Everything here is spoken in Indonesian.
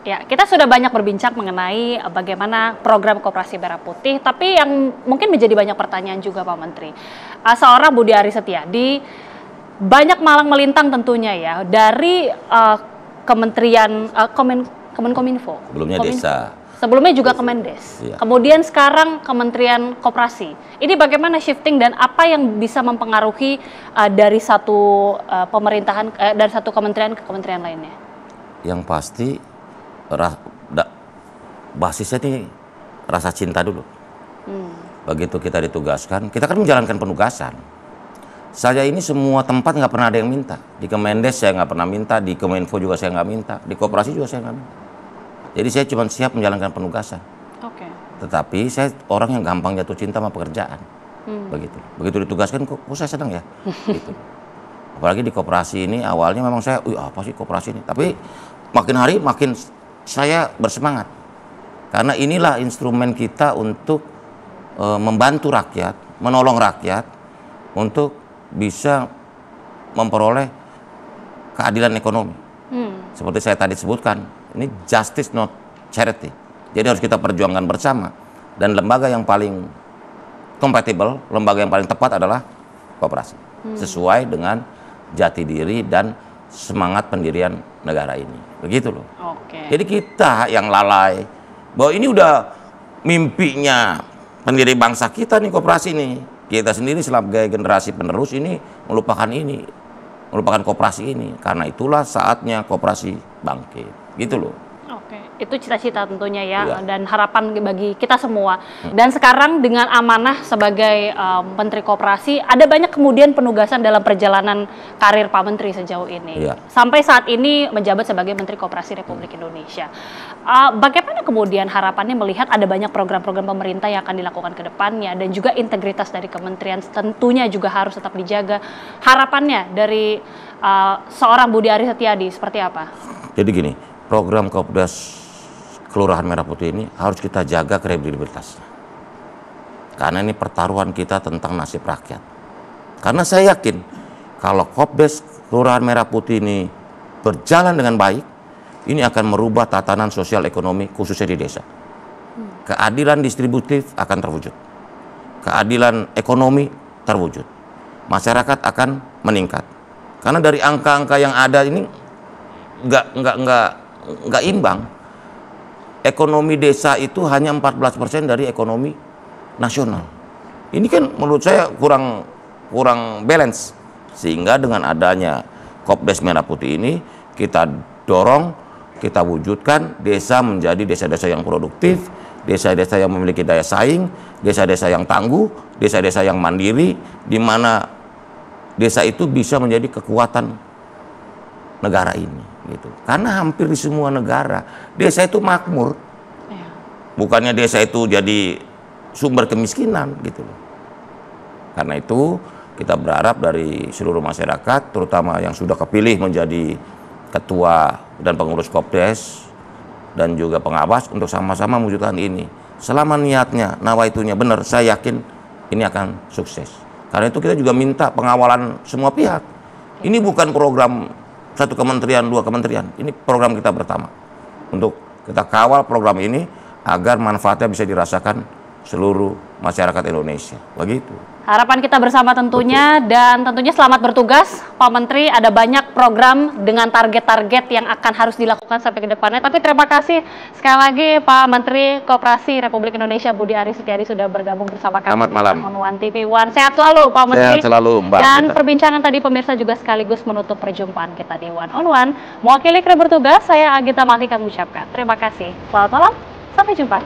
Ya, kita sudah banyak berbincang mengenai bagaimana program Koperasi Merah Putih, tapi yang mungkin menjadi banyak pertanyaan juga Pak Menteri. Seorang Budi Aris Setiadi banyak malang melintang tentunya ya dari Kementerian Kemenkominfo. Sebelumnya Desa. Sebelumnya juga Kemendes. Iya. Kemudian sekarang Kementerian Koperasi. Ini bagaimana shifting dan apa yang bisa mempengaruhi dari satu pemerintahan dari satu kementerian ke kementerian lainnya? Yang pasti basisnya nih rasa cinta dulu. Begitu kita ditugaskan, kita kan menjalankan penugasan. Saya ini semua tempat nggak pernah ada yang minta. Di Kemendes saya nggak pernah minta, di Kominfo juga saya nggak minta, di Koperasi juga saya nggak minta. Jadi saya cuma siap menjalankan penugasan. Oke. Tetapi saya orang yang gampang jatuh cinta sama pekerjaan. Begitu ditugaskan, kok saya senang ya. Gitu. Apalagi di Koperasi ini awalnya memang saya, apa sih Koperasi ini? Tapi makin hari makin saya bersemangat. Karena inilah instrumen kita untuk membantu rakyat, menolong rakyat untuk bisa memperoleh keadilan ekonomi. Seperti saya tadi sebutkan, ini justice not charity. Jadi harus kita perjuangkan bersama. Dan lembaga yang paling kompatibel, lembaga yang paling tepat adalah Koperasi. Sesuai dengan jati diri dan semangat pendirian negara ini. Begitu loh. Oke. Jadi kita yang lalai bahwa ini udah mimpinya pendiri bangsa kita nih Koperasi nih. Kita sendiri sebagai generasi penerus ini melupakan Koperasi ini. Karena itulah saatnya Koperasi bangkit. Gitu loh. Oke, itu cita-cita tentunya ya, Iya. dan harapan bagi kita semua. Dan sekarang dengan amanah sebagai Menteri Koperasi, ada banyak kemudian penugasan dalam perjalanan karir Pak Menteri sejauh ini. Iya. Sampai saat ini menjabat sebagai Menteri Koperasi Republik Indonesia. Bagaimana kemudian harapannya melihat ada banyak program-program pemerintah yang akan dilakukan ke depannya, dan juga integritas dari kementerian tentunya juga harus tetap dijaga. Harapannya dari seorang Budi Aris Setiadi seperti apa? Jadi gini, program Kopdas Kelurahan Merah Putih ini harus kita jaga kredibilitasnya. Karena ini pertaruhan kita tentang nasib rakyat. Karena saya yakin kalau Kopdas Kelurahan Merah Putih ini berjalan dengan baik, ini akan merubah tatanan sosial ekonomi khususnya di desa. Keadilan distributif akan terwujud. Keadilan ekonomi terwujud. Masyarakat akan meningkat. Karena dari angka-angka yang ada ini nggak imbang. Ekonomi desa itu hanya 14% dari ekonomi nasional. Ini kan menurut saya kurang balance. Sehingga dengan adanya Kopdas Merah Putih ini kita dorong, kita wujudkan desa menjadi desa-desa yang produktif, desa-desa yang memiliki daya saing, desa-desa yang tangguh, desa-desa yang mandiri, di mana desa itu bisa menjadi kekuatan negara ini. Gitu. Karena hampir di semua negara desa itu makmur, bukannya desa itu jadi sumber kemiskinan gitu. Karena itu kita berharap dari seluruh masyarakat, terutama yang sudah kepilih menjadi ketua dan pengurus Kopdes dan juga pengawas, untuk sama-sama mewujudkan ini. Selama niatnya, nawaitunya benar, saya yakin ini akan sukses. Karena itu kita juga minta pengawalan semua pihak. Ini bukan program satu kementerian, dua kementerian. Ini program kita bersama. Untuk kita kawal program ini agar manfaatnya bisa dirasakan seluruh masyarakat Indonesia. Begitu. Harapan kita bersama tentunya. Betul. Dan tentunya selamat bertugas Pak Menteri. Ada banyak program dengan target-target yang akan harus dilakukan sampai ke depannya. Tapi terima kasih sekali lagi Pak Menteri Koperasi Republik Indonesia Budi Aris Setiadi sudah bergabung bersama kami. Selamat malam. On One TV One. Sehat selalu Pak Menteri. Sehat selalu Mbak. Dan perbincangan tadi pemirsa juga sekaligus menutup perjumpaan kita di One on One. Mewakili kru bertugas, saya Agita Malika mengucapkan terima kasih. Selamat malam, sampai jumpa.